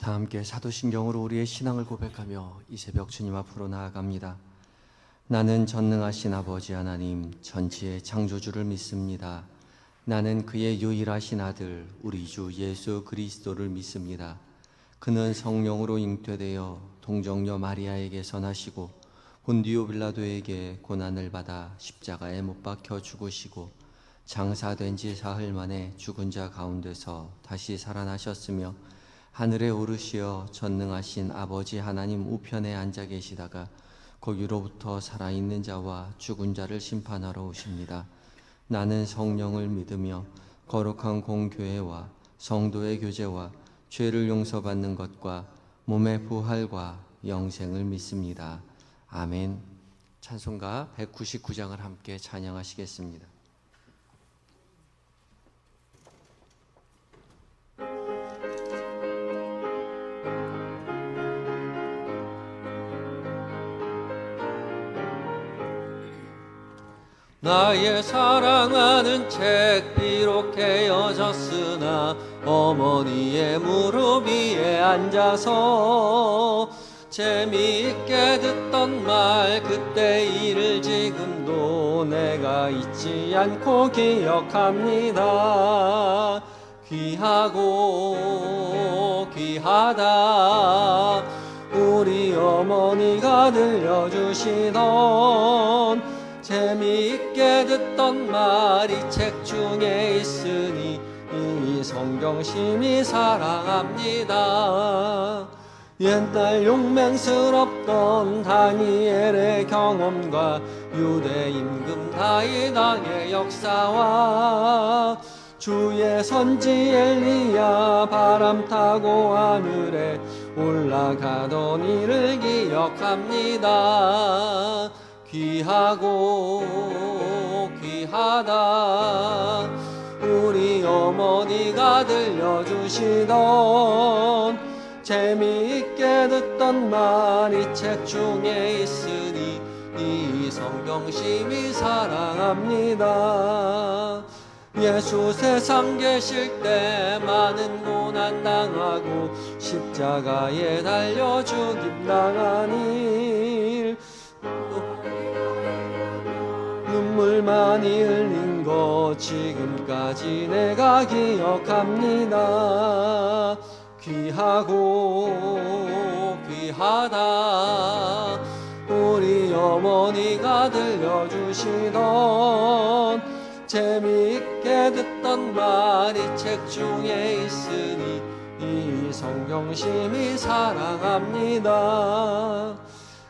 다 함께 사도신경으로 우리의 신앙을 고백하며 이 새벽 주님 앞으로 나아갑니다. 나는 전능하신 아버지 하나님 전지의 창조주를 믿습니다. 나는 그의 유일하신 아들 우리 주 예수 그리스도를 믿습니다. 그는 성령으로 잉태되어 동정녀 마리아에게서 나시고 본디오 빌라도에게 고난을 받아 십자가에 못 박혀 죽으시고 장사된 지 사흘 만에 죽은 자 가운데서 다시 살아나셨으며 하늘에 오르시어 전능하신 아버지 하나님 우편에 앉아 계시다가 거기로부터 살아있는 자와 죽은 자를 심판하러 오십니다. 나는 성령을 믿으며 거룩한 공교회와 성도의 교제와 죄를 용서받는 것과 몸의 부활과 영생을 믿습니다. 아멘. 찬송가 199장을 함께 찬양하시겠습니다. 나의 사랑하는 책 비록 헤어졌으나 어머니의 무릎 위에 앉아서 재미있게 듣던 말 그때 일을 지금도 내가 잊지 않고 기억합니다. 귀하고 귀하다 우리 어머니가 들려주시던 재미있게 듣던 말이 책 중에 있으니 이 성경 심히 사랑합니다. 옛날 용맹스럽던 다니엘의 경험과 유대 임금 다윗왕의 역사와 주의 선지 엘리야 바람 타고 하늘에 올라가던 일을 기억합니다. 귀하고 귀하다 우리 어머니가 들려주시던 재미있게 듣던 말이 책 중에 있으니 이 성경 심히 사랑합니다. 예수 세상 계실 때 많은 고난 당하고 십자가에 달려 죽임당한 일 눈물 많이 흘린 거 지금까지 내가 기억합니다. 귀하고 귀하다 우리 어머니가 들려주시던 재미있게 듣던 말이 책 중에 있으니 이 성경 심히 사랑합니다.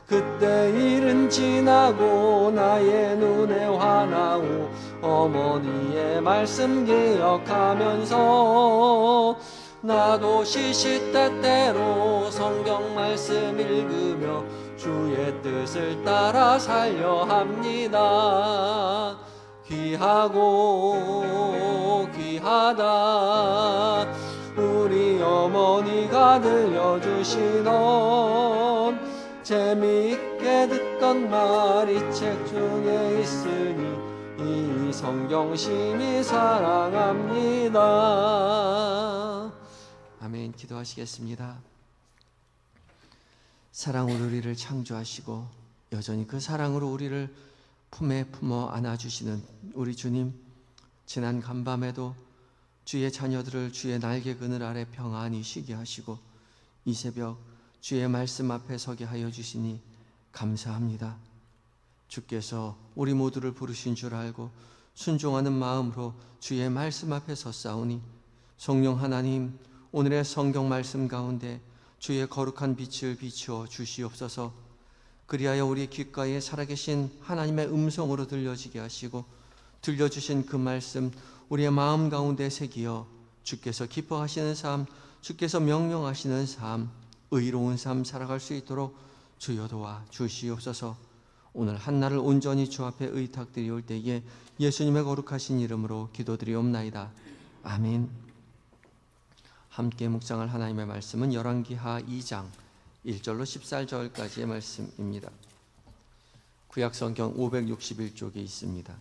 그때 일은 지나고 나의 눈에 환하오 어머니의 말씀 기억하면서 나도 시시때때로 성경 말씀 읽으며 주의 뜻을 따라 살려 합니다. 귀하고 귀하다 우리 어머니가 들려주시던 재미있게 듣던 말이 책 중에 있으니 이 성경 심히 사랑합니다. 아멘. 기도하시겠습니다. 사랑으로 우리를 창조하시고 여전히 그 사랑으로 우리를 품에 품어 안아주시는 우리 주님, 지난 간밤에도 주의 자녀들을 주의 날개 그늘 아래 평안히 쉬게 하시고 이 새벽 주의 말씀 앞에 서게 하여 주시니 감사합니다. 주께서 우리 모두를 부르신 줄 알고 순종하는 마음으로 주의 말씀 앞에 섰사오니 성령 하나님, 오늘의 성경 말씀 가운데 주의 거룩한 빛을 비추어 주시옵소서. 그리하여 우리 귓가에 살아계신 하나님의 음성으로 들려지게 하시고 들려주신 그 말씀 우리의 마음 가운데 새기어 주께서 기뻐하시는 삶, 주께서 명령하시는 삶, 의로운 삶 살아갈 수 있도록 주여 도와 주시옵소서. 오늘 한날을 온전히 주 앞에 의탁드리올 때에 예수님의 거룩하신 이름으로 기도드리옵나이다. 아멘. 함께 묵상할 하나님의 말씀은 열왕기하 2장 1절로 14절까지의 말씀입니다. 구약성경 561쪽에 있습니다.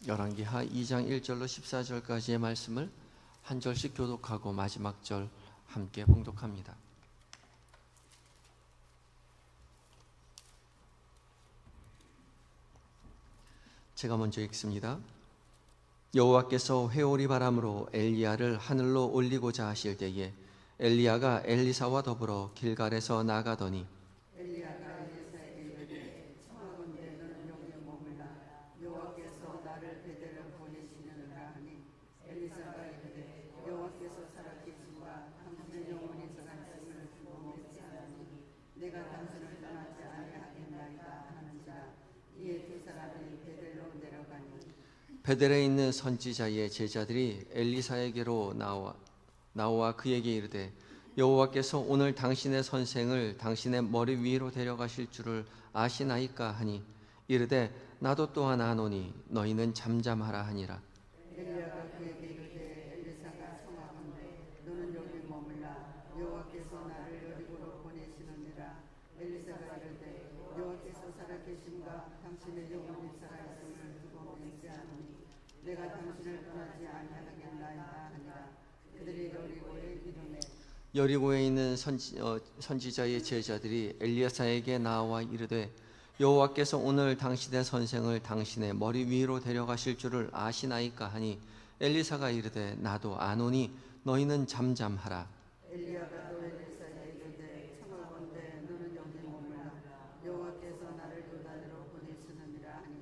열왕기하 2장 1절로 14절까지의 말씀을 한 절씩 교독하고 마지막 절 함께 봉독합니다. 제가 먼저 읽습니다. 여호와께서 회오리 바람으로 엘리야를 하늘로 올리고자 하실 때에 엘리야가 엘리사와 더불어 길갈에서 나가더니 엘리야가 엘리사에게 이르되 청하건대 너는 여기 머물라 여호와께서 나를 베델로 보내시느니라 하니 엘리사가 이르되 여호와께서 살아계심과 당신의 영원히 살아있음을 두고 믿지 않으니 내가 당신을 떠나지 아니하겠나이다 하는지라. 이에 두 사람이 베델로 내려가니 베델에 있는 선지자의 제자들이 엘리사에게로 나와 그에게 이르되 여호와께서 오늘 당신의 선생을 당신의 머리 위로 데려가실 줄을 아시나이까 하니 이르되 나도 또한 아노니 너희는 잠잠하라 하니라. 엘리야가 그에게 이르되 엘리사가 청하건대 너는 여기 머물라 여호와께서 나를 여리고로 보내시느니라. 엘리사가 이르되 여호와께서 살아계심과 당신의 영혼이 살아있음을 두고 믿지 않으니 내가 당신을 떠나지 아니하겠나이다 하니라. 그들이 여리고에 이르매 여리고에 있는 선지자의 제자들이 엘리야에게 나와 이르되 여호와께서 오늘 당신의 선생을 당신의 머리 위로 데려가실 줄을 아시나이까 하니 엘리사가 이르되 나도 아노니 너희는 잠잠하라. 엘리야가 또 엘리사에게 이르되 청하건대 너는 여기 머물라 여호와께서 나를 요단으로 보내시느니라 하니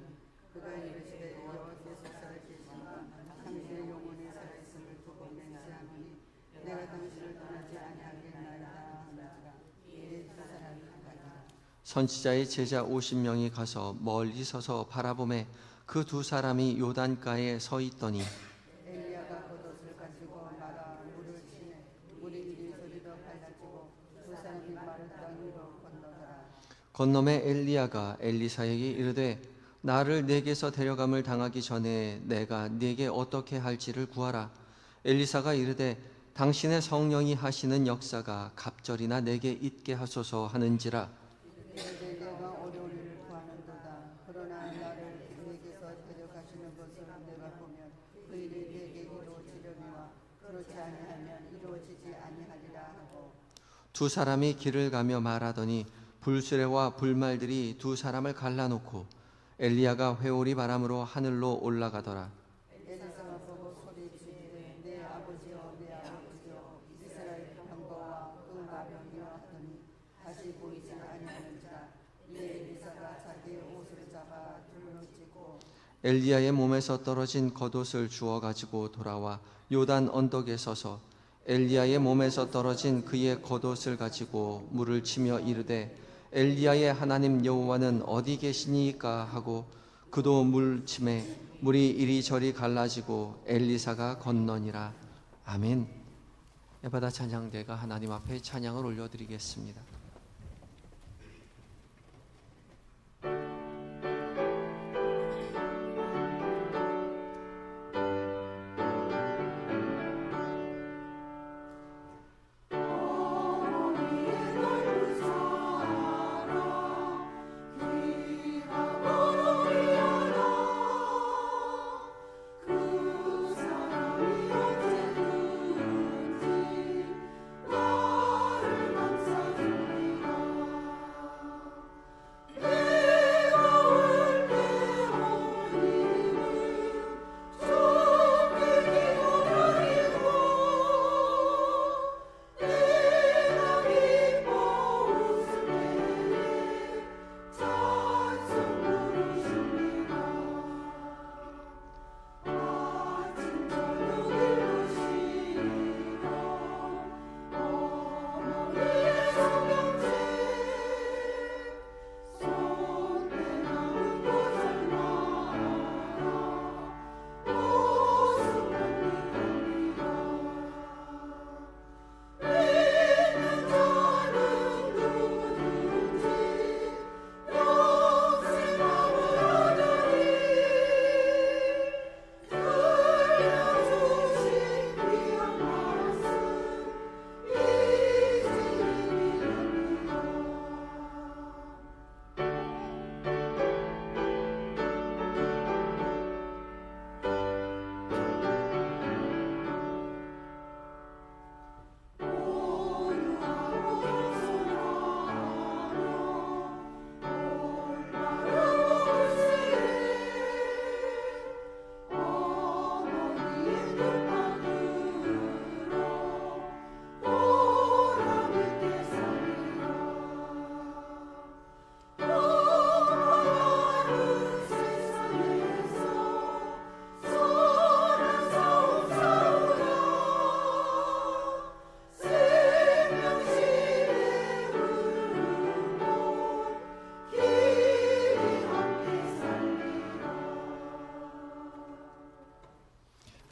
그가 이르시되 여호와께서 살아계심과 당신의 영혼이 살아있음을 두고 맹세 하노니 내가 당신을 떠나지 아니하겠나이다 하는지라. 이에 두 사람이 가니라. 선지자의 제자 50명이 가서 멀리 서서 바라보매 그 두 사람이 요단가에 서 있더니 엘리야가 겉옷을 가지고 나가 물을 치매 물이 이리 저리로 갈라지고 두 사람이 마른 땅 위로 건너더라. 건너매 엘리야가 엘리사에게 이르되 나를 내게서 데려감을 당하기 전에 내가 네게 어떻게 할지를 구하라. 엘리사가 이르되 당신의 성령이 하시는 역사가 갑절이나 내게 있게 하소서 하는지라. 이르되 내가 어려운 일을 구하는도다. 그러나 나를 네게서 데려가시는 것을 내가 보면 그 일이 내게 이루어지려니와 그렇지 아니하면 이루어지지 아니하리라 하고 두 사람이 길을 가며 말하더니 불수레와 불말들이 두 사람을 갈라놓고 엘리야가 회오리 바람으로 하늘로 올라가더라. 엘리사가 보고 소리지르되 내 아버지여 내 아버지여 이스라엘 병거와 그 마병이여 하더니 다시 보이지 아니하는지라. 이에 엘리사가 자기의 옷을 잡아 둘로 찢고 엘리야의 몸에서 떨어진 겉옷을 주워 가지고 돌아와 요단 언덕에 서서 엘리야의 몸에서 떨어진 그의 겉옷을 가지고 물을 치며 이르되 엘리야의 하나님 여호와는 어디 계시니까 하고 그도 물 치매 물이 이리저리 갈라지고 엘리사가 건너니라. 아멘. 에바다 찬양대가 하나님 앞에 찬양을 올려드리겠습니다. 나를 감싸주네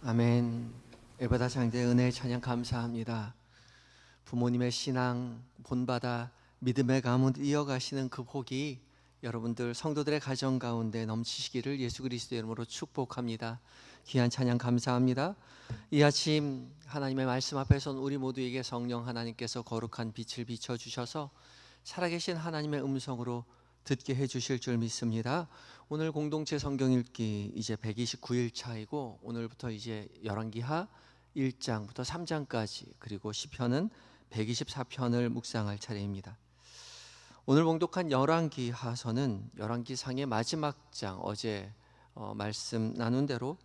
아멘. 에바다 장대 은혜의 찬양 감사합니다. 부모님의 신앙 본받아 믿음의 가문 이어가시는 그 복이 여러분들 성도들의 가정 가운데 넘치시기를 예수 그리스도의 이름으로 축복합니다. 귀한 찬양 감사합니다. 이 아침 하나님의 말씀 앞에 선 우리 모두에게 성령 하나님께서 거룩한 빛을 비춰주셔서 살아계신 하나님의 음성으로 듣게 해주실 줄 믿습니다. 오늘 공동체 성경 읽기 이제 129일 차이고 오늘부터 이제 열왕기하 1장부터 3장까지 그리고 시편은 124편을 묵상할 차례입니다. 오늘 봉독한 열왕기하서는 열왕기상의 마지막 장, 어제 말씀 나눈 대로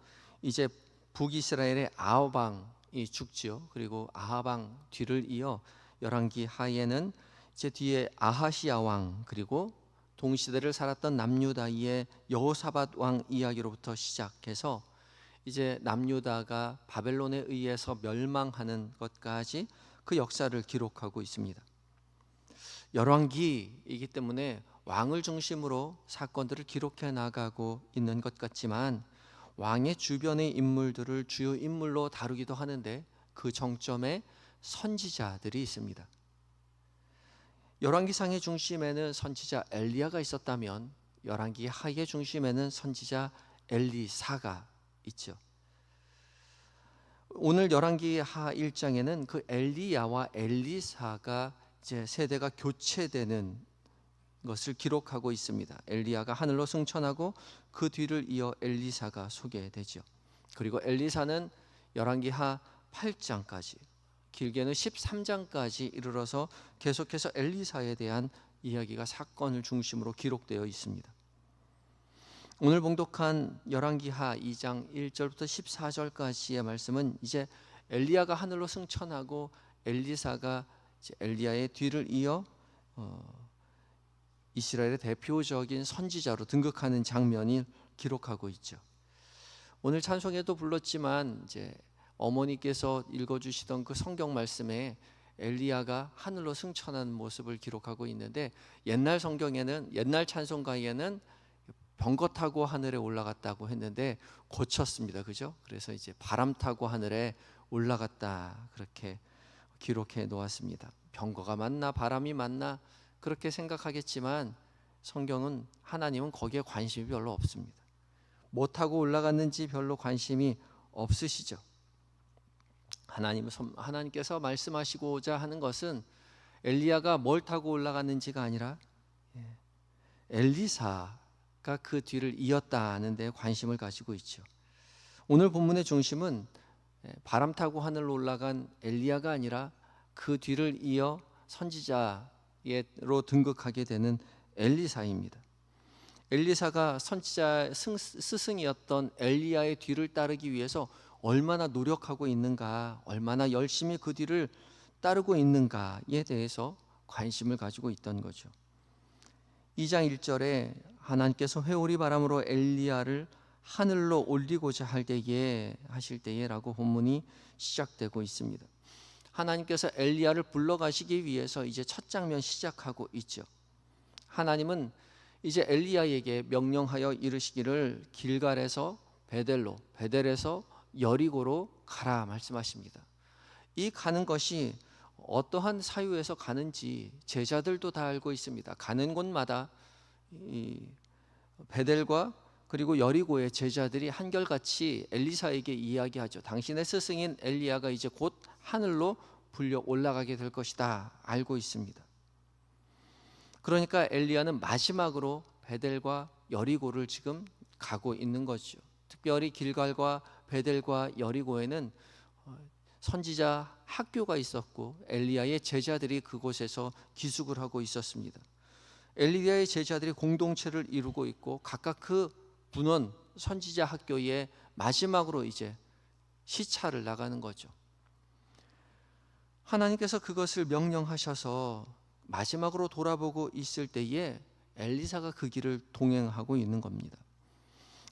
이제 북이스라엘의 아합 왕이 죽지요. 그리고 아합 왕 뒤를 이어 열왕기하에는 이제 뒤에 아하시야 왕 그리고 동시대를 살았던 남유다의 여호사밧 왕 이야기로부터 시작해서 이제 남유다가 바벨론에 의해서 멸망하는 것까지 그 역사를 기록하고 있습니다. 열왕기이기 때문에 왕을 중심으로 사건들을 기록해 나가고 있는 것 같지만 왕의 주변의 인물들을 주요 인물로 다루기도 하는데 그 정점에 선지자들이 있습니다. 열왕기상의 중심에는 선지자 엘리야가 있었다면 열왕기하의 중심에는 선지자 엘리사가 있죠. 오늘 열왕기하 1장에는 그 엘리야와 엘리사가 이제 세대가 교체되는 것을 기록하고 있습니다. 엘리야가 하늘로 승천하고 그 뒤를 이어 엘리사가 소개되죠. 그리고 엘리사는 열왕기하 8장까지 길게는 13장까지 이르러서 계속해서 엘리사에 대한 이야기가 사건을 중심으로 기록되어 있습니다. 오늘 봉독한 열왕기하 2장 1절부터 14절까지의 말씀은 이제 엘리야가 하늘로 승천하고 엘리사가 이제 엘리야의 뒤를 이어 이스라엘의 대표적인 선지자로 등극하는 장면이 기록하고 있죠. 오늘 찬송에도 불렀지만 이제 어머니께서 읽어주시던 그 성경 말씀에 엘리야가 하늘로 승천하는 모습을 기록하고 있는데 옛날 성경에는 옛날 찬송가에는 병거 타고 하늘에 올라갔다고 했는데 고쳤습니다. 그죠? 그래서 이제 바람 타고 하늘에 올라갔다 그렇게 기록해 놓았습니다. 병거가 맞나 바람이 맞나 그렇게 생각하겠지만 성경은 하나님은 거기에 관심이 별로 없습니다. 뭐 타고 올라갔는지 별로 관심이 없으시죠. 하나님께서 말씀하시고자 하는 것은 엘리야가 뭘 타고 올라갔는지가 아니라 엘리사가 그 뒤를 이었다는 데 관심을 가지고 있죠. 오늘 본문의 중심은 바람 타고 하늘로 올라간 엘리야가 아니라 그 뒤를 이어 선지자로 등극하게 되는 엘리사입니다. 엘리사가 선지자 스승이었던 엘리야의 뒤를 따르기 위해서 얼마나 노력하고 있는가, 얼마나 열심히 그 뒤를 따르고 있는가에 대해서 관심을 가지고 있던 거죠. 2장 1절에 하나님께서 회오리 바람으로 엘리야를 하늘로 올리고자 하실 때에라고 본문이 시작되고 있습니다. 하나님께서 엘리야를 불러가시기 위해서 이제 첫 장면 시작하고 있죠. 하나님은 이제 엘리야에게 명령하여 이르시기를 길갈에서 베델에서 여리고로 가라 말씀하십니다. 이 가는 것이 어떠한 사유에서 가는지 제자들도 다 알고 있습니다. 가는 곳마다 이 베델과 그리고 여리고의 제자들이 한결같이 엘리사에게 이야기하죠. 당신의 스승인 엘리야가 이제 곧 하늘로 불려 올라가게 될 것이다 알고 있습니다. 그러니까 엘리야는 마지막으로 베델과 여리고를 지금 가고 있는 거죠. 특별히 길갈과 베델과 여리고에는 선지자 학교가 있었고 엘리야의 제자들이 그곳에서 기숙을 하고 있었습니다. 엘리야의 제자들이 공동체를 이루고 있고 각각 그 분원 선지자 학교에 마지막으로 이제 시차를 나가는 거죠. 하나님께서 그것을 명령하셔서 마지막으로 돌아보고 있을 때에 엘리사가 그 길을 동행하고 있는 겁니다.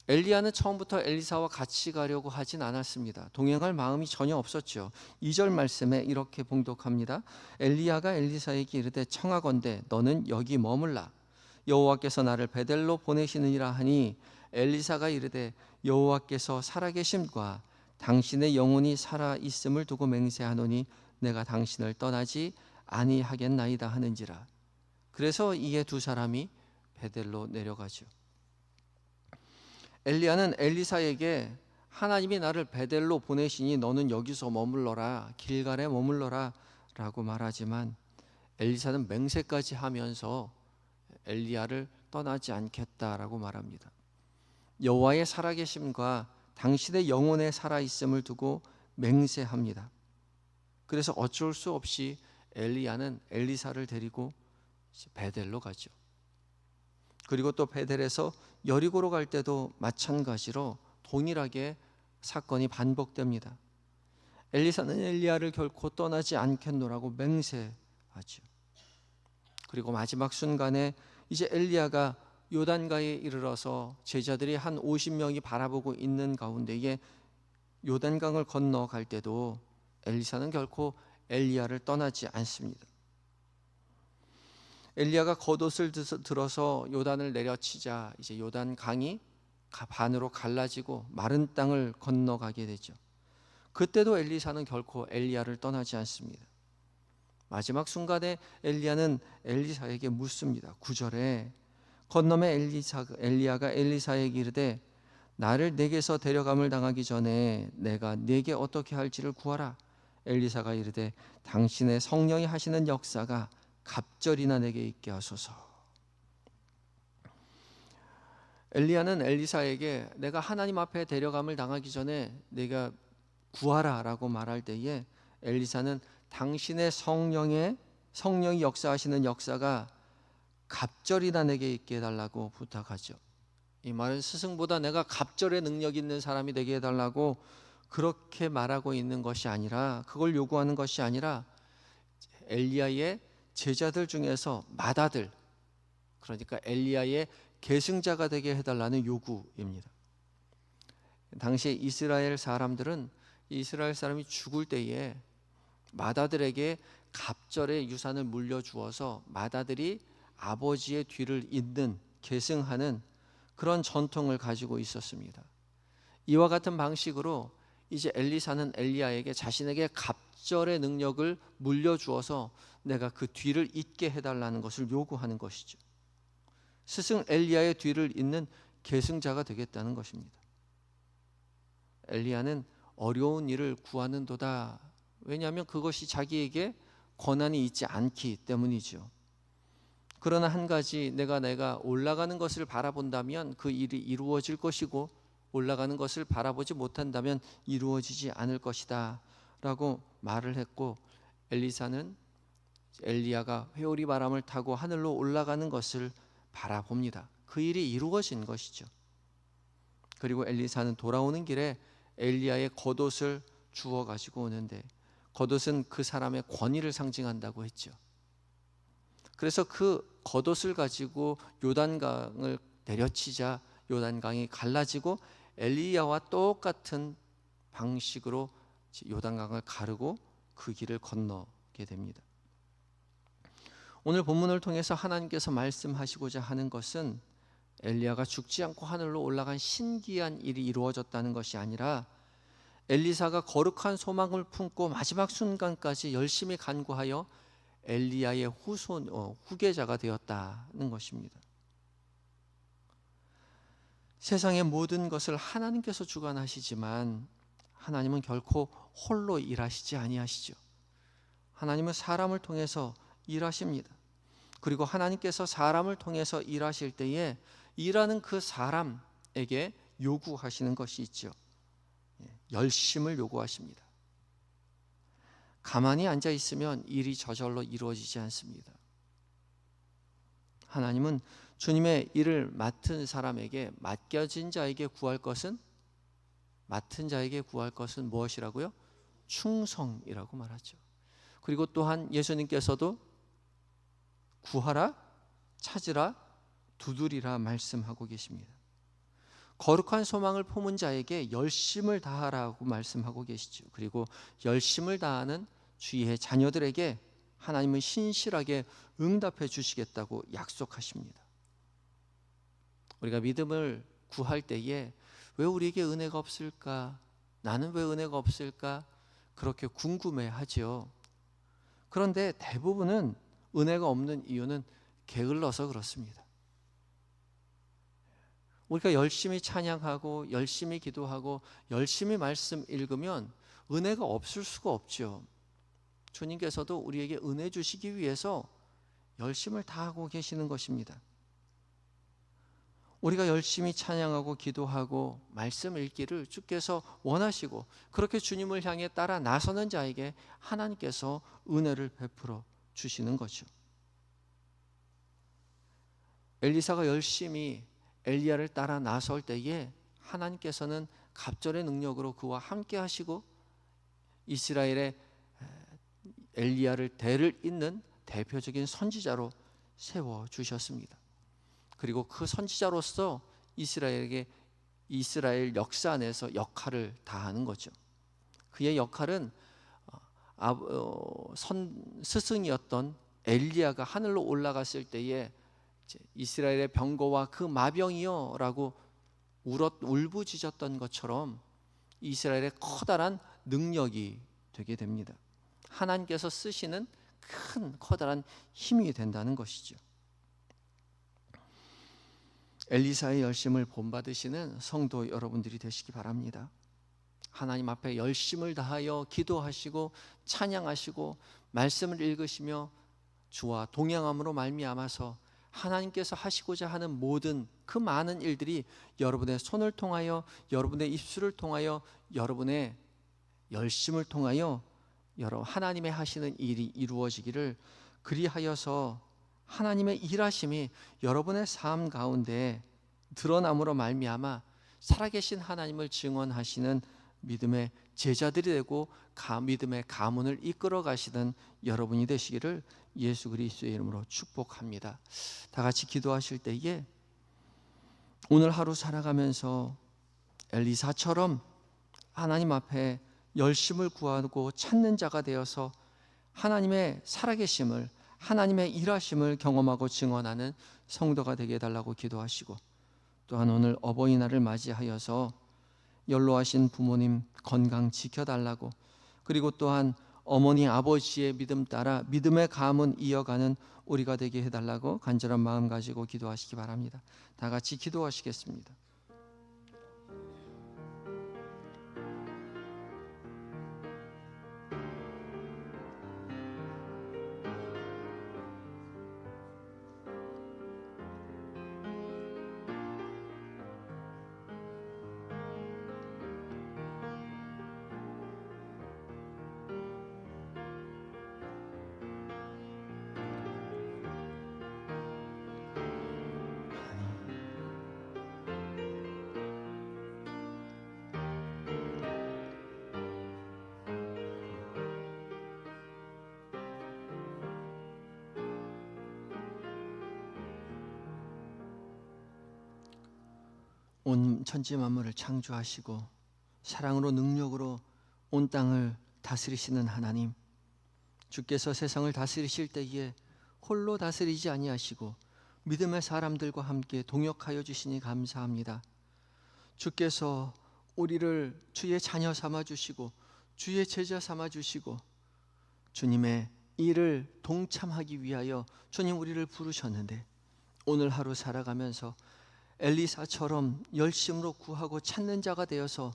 엘리야는 처음부터 엘리사와 같이 가려고 하진 않았습니다. 동행할 마음이 전혀 없었죠. 2절 말씀에 이렇게 봉독합니다. 엘리야가 엘리사에게 이르되 청하건대 너는 여기 머물라. 여호와께서 나를 베델로 보내시느니라 하니 엘리사가 이르되 여호와께서 살아계심과 당신의 영혼이 살아 있음을 두고 맹세하노니 내가 당신을 떠나지 아니하겠나이다 하는지라. 그래서 이에 두 사람이 베델로 내려가죠. 엘리야는 엘리사에게 하나님이 나를 베델로 보내시니 너는 여기서 머물러라, 길갈에 머물러라 라고 말하지만 엘리사는 맹세까지 하면서 엘리야를 떠나지 않겠다라고 말합니다. 여호와의 살아계심과 당신의 영혼의 살아있음을 두고 맹세합니다. 그래서 어쩔 수 없이 엘리야는 엘리사를 데리고 베델로 가죠. 그리고 또 베델에서 여리고로 갈 때도 마찬가지로 동일하게 사건이 반복됩니다. 엘리사는 엘리야를 결코 떠나지 않겠노라고 맹세하죠. 그리고 마지막 순간에 이제 엘리야가 요단가에 이르러서 제자들이 한 50명이 바라보고 있는 가운데에 요단강을 건너갈 때도 엘리사는 결코 엘리야를 떠나지 않습니다. 엘리야가 겉옷을 들어서 요단을 내려치자 이제 요단강이 반으로 갈라지고 마른 땅을 건너가게 되죠. 그때도 엘리사는 결코 엘리야를 떠나지 않습니다. 마지막 순간에 엘리야는 엘리사에게 묻습니다. 9절에 건너매 엘리야가 엘리사에게 이르되 나를 내게서 데려감을 당하기 전에 내가 네게 어떻게 할지를 구하라. 엘리사가 이르되 당신의 성령이 하시는 역사가 갑절이나 내게 있게 하소서. 엘리야는 엘리사에게 내가 하나님 앞에 데려감을 당하기 전에 내가 구하라 라고 말할 때에 엘리사는 당신의 성령이 역사하시는 역사가 갑절이나 내게 있게 해달라고 부탁하죠. 이 말은 스승보다 내가 갑절의 능력 있는 사람이 되게 해달라고 그렇게 말하고 있는 것이 아니라, 그걸 요구하는 것이 아니라 엘리야의 제자들 중에서 맏아들, 그러니까 엘리야의 계승자가 되게 해달라는 요구입니다. 당시 이스라엘 사람들은 이스라엘 사람이 죽을 때에 맏아들에게 갑절의 유산을 물려주어서 맏아들이 아버지의 뒤를 잇는, 계승하는 그런 전통을 가지고 있었습니다. 이와 같은 방식으로 이제 엘리사는 엘리야에게 자신에게 갑절의 능력을 물려주어서 내가 그 뒤를 잇게 해달라는 것을 요구하는 것이죠. 스승 엘리야의 뒤를 잇는 계승자가 되겠다는 것입니다. 엘리야는 어려운 일을 구하는도다. 왜냐하면 그것이 자기에게 권한이 있지 않기 때문이죠. 그러나 한 가지, 내가 올라가는 것을 바라본다면 그 일이 이루어질 것이고 올라가는 것을 바라보지 못한다면 이루어지지 않을 것이다 라고 말을 했고, 엘리사는 엘리야가 회오리 바람을 타고 하늘로 올라가는 것을 바라봅니다. 그 일이 이루어진 것이죠. 그리고 엘리사는 돌아오는 길에 엘리야의 겉옷을 주워 가지고 오는데, 겉옷은 그 사람의 권위를 상징한다고 했죠. 그래서 그 겉옷을 가지고 요단강을 내려치자 요단강이 갈라지고 엘리야와 똑같은 방식으로 요단강을 가르고 그 길을 건너게 됩니다. 오늘 본문을 통해서 하나님께서 말씀하시고자 하는 것은 엘리야가 죽지 않고 하늘로 올라간 신기한 일이 이루어졌다는 것이 아니라 엘리사가 거룩한 소망을 품고 마지막 순간까지 열심히 간구하여 엘리야의 후계자가 되었다는 것입니다. 세상의 모든 것을 하나님께서 주관하시지만 하나님은 결코 홀로 일하시지 아니하시죠. 하나님은 사람을 통해서 일하십니다. 그리고 하나님께서 사람을 통해서 일하실 때에 일하는 그 사람에게 요구하시는 것이 있죠. 열심을 요구하십니다. 가만히 앉아 있으면 일이 저절로 이루어지지 않습니다. 하나님은 주님의 일을 맡은 사람에게, 맡겨진 자에게 구할 것은, 맡은 자에게 구할 것은 무엇이라고요? 충성이라고 말하죠. 그리고 또한 예수님께서도 구하라, 찾으라, 두드리라 말씀하고 계십니다. 거룩한 소망을 품은 자에게 열심을 다하라고 말씀하고 계시죠. 그리고 열심을 다하는 주의 자녀들에게 하나님은 신실하게 응답해 주시겠다고 약속하십니다. 우리가 믿음을 구할 때에 왜 우리에게 은혜가 없을까? 나는 왜 은혜가 없을까? 그렇게 궁금해하지요. 그런데 대부분은 은혜가 없는 이유는 게을러서 그렇습니다. 우리가 열심히 찬양하고 열심히 기도하고 열심히 말씀 읽으면 은혜가 없을 수가 없죠. 주님께서도 우리에게 은혜 주시기 위해서 열심을 다하고 계시는 것입니다. 우리가 열심히 찬양하고 기도하고 말씀 읽기를 주께서 원하시고 그렇게 주님을 향해 따라 나서는 자에게 하나님께서 은혜를 베풀어 주시는 거죠. 엘리사가 열심히 엘리야를 따라 나설 때에 하나님께서는 갑절의 능력으로 그와 함께 하시고 이스라엘의 엘리야를 대를 잇는 대표적인 선지자로 세워주셨습니다. 그리고 그 선지자로서 이스라엘 역사 안에서 역할을 다하는 거죠. 그의 역할은 스승이었던 엘리야가 하늘로 올라갔을 때에 이스라엘의 병거와 그 마병이여 라고 울부짖었던 것처럼 이스라엘의 커다란 능력이 되게 됩니다. 하나님께서 쓰시는 큰 커다란 힘이 된다는 것이죠. 엘리사의 열심을 본받으시는 성도 여러분들이 되시기 바랍니다. 하나님 앞에 열심을 다하여 기도하시고 찬양하시고 말씀을 읽으시며 주와 동행함으로 말미암아서 하나님께서 하시고자 하는 모든 그 많은 일들이 여러분의 손을 통하여 여러분의 입술을 통하여 여러분의 열심을 통하여 하나님의 하시는 일이 이루어지기를, 그리하여서 하나님의 일하심이 여러분의 삶 가운데 드러남으로 말미암아 살아계신 하나님을 증언하시는 믿음의 제자들이 되고 믿음의 가문을 이끌어 가시는 여러분이 되시기를 예수 그리스도의 이름으로 축복합니다. 다 같이 기도하실 때에 오늘 하루 살아가면서 엘리사처럼 하나님 앞에 열심을 구하고 찾는 자가 되어서 하나님의 살아계심을, 하나님의 일하심을 경험하고 증언하는 성도가 되게 해달라고 기도하시고, 또한 오늘 어버이날을 맞이하여서 연로하신 부모님 건강 지켜달라고, 그리고 또한 어머니 아버지의 믿음 따라 믿음의 가문 이어가는 우리가 되게 해달라고 간절한 마음 가지고 기도하시기 바랍니다. 다 같이 기도하시겠습니다. 온 천지 만물을 창조하시고 사랑으로 능력으로 온 땅을 다스리시는 하나님, 주께서 세상을 다스리실 때에 홀로 다스리지 아니하시고 믿음의 사람들과 함께 동역하여 주시니 감사합니다. 주께서 우리를 주의 자녀 삼아 주시고 주의 제자 삼아 주시고 주님의 일을 동참하기 위하여 주님 우리를 부르셨는데, 오늘 하루 살아가면서 엘리사처럼 열심으로 구하고 찾는 자가 되어서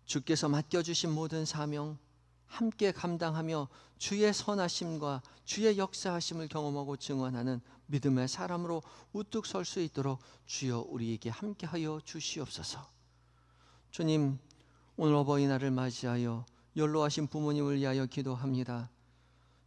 주께서 맡겨주신 모든 사명 함께 감당하며 주의 선하심과 주의 역사하심을 경험하고 증언하는 믿음의 사람으로 우뚝 설 수 있도록 주여 우리에게 함께하여 주시옵소서. 주님, 오늘 어버이날을 맞이하여 연로하신 부모님을 위하여 기도합니다.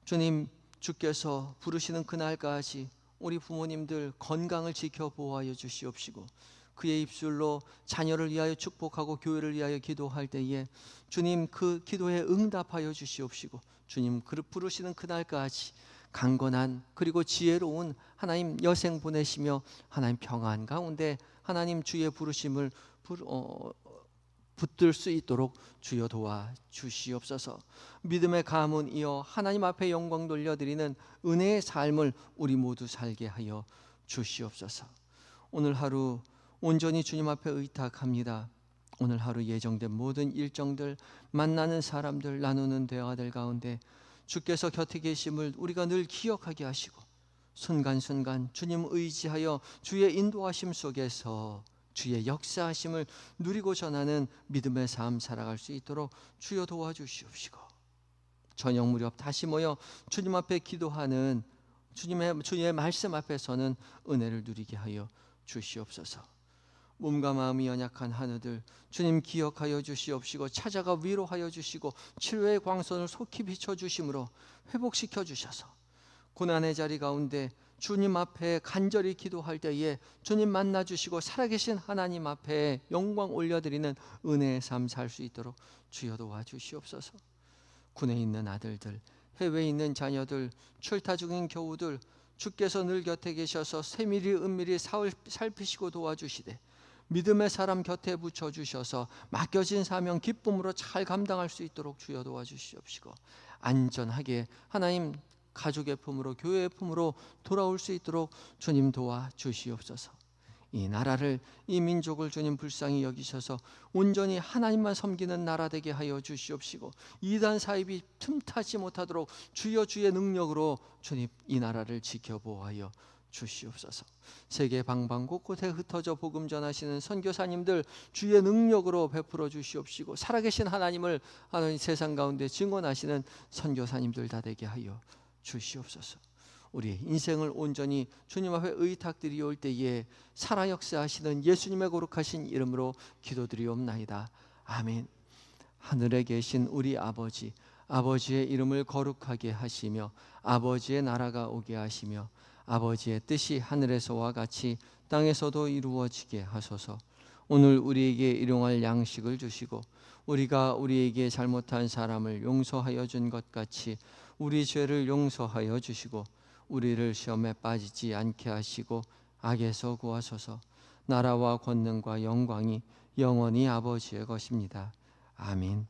주님, 주께서 부르시는 그날까지 우리 부모님들 건강을 지켜 보호하여 주시옵시고, 그의 입술로 자녀를 위하여 축복하고 교회를 위하여 기도할 때에 주님 그 기도에 응답하여 주시옵시고, 주님 그 부르시는 그날까지 강건한 그리고 지혜로운 하나님 여생 보내시며 하나님 평안 가운데 하나님 주의 부르심을 붙들 수 있도록 주여 도와 주시옵소서. 믿음의 가문 이어 하나님 앞에 영광 돌려드리는 은혜의 삶을 우리 모두 살게 하여 주시옵소서. 오늘 하루 온전히 주님 앞에 의탁합니다. 오늘 하루 예정된 모든 일정들, 만나는 사람들, 나누는 대화들 가운데 주께서 곁에 계심을 우리가 늘 기억하게 하시고 순간순간 주님 의지하여 주의 인도하심 속에서 주의 역사하심을 누리고 전하는 믿음의 삶 살아갈 수 있도록 주여 도와주시옵시고, 저녁 무렵 다시 모여 주님 앞에 기도하는 주의 말씀 앞에서는 은혜를 누리게 하여 주시옵소서. 몸과 마음이 연약한 하느들 주님 기억하여 주시옵시고, 찾아가 위로하여 주시고 치료의 광선을 속히 비춰주심으로 회복시켜 주셔서 고난의 자리 가운데 주님 앞에 간절히 기도할 때에 주님 만나 주시고 살아계신 하나님 앞에 영광 올려드리는 은혜의 삶 살 수 있도록 주여 도와주시옵소서. 군에 있는 아들들, 해외에 있는 자녀들, 출타 중인 교우들, 주께서 늘 곁에 계셔서 세밀히 은밀히 살피시고 도와주시되 믿음의 사람 곁에 붙여주셔서 맡겨진 사명 기쁨으로 잘 감당할 수 있도록 주여 도와주시옵시고, 안전하게 하나님 가족의 품으로 교회의 품으로 돌아올 수 있도록 주님 도와주시옵소서. 이 나라를, 이 민족을 주님 불쌍히 여기셔서 온전히 하나님만 섬기는 나라 되게 하여 주시옵시고, 이단 사입이 틈타지 못하도록 주여 주의 능력으로 주님 이 나라를 지켜보호하여 주시옵소서. 세계 방방곳곳에 흩어져 복음 전하시는 선교사님들 주의 능력으로 베풀어 주시옵시고, 살아계신 하나님을 하나님 세상 가운데 증언하시는 선교사님들 다 되게 하여 주시옵소서. 우리의 인생을 온전히 주님 앞에 의탁드리올 때에 살아 역사하시는 예수님의 거룩하신 이름으로 기도드리옵나이다. 아멘. 하늘에 계신 우리 아버지, 아버지의 이름을 거룩하게 하시며 아버지의 나라가 오게 하시며 아버지의 뜻이 하늘에서와 같이 땅에서도 이루어지게 하소서. 오늘 우리에게 일용할 양식을 주시고 우리가 우리에게 잘못한 사람을 용서하여 준 것 같이 우리 죄를 용서하여 주시고 우리를 시험에 빠지지 않게 하시고 악에서 구하소서. 나라와 권능과 영광이 영원히 아버지의 것입니다. 아멘.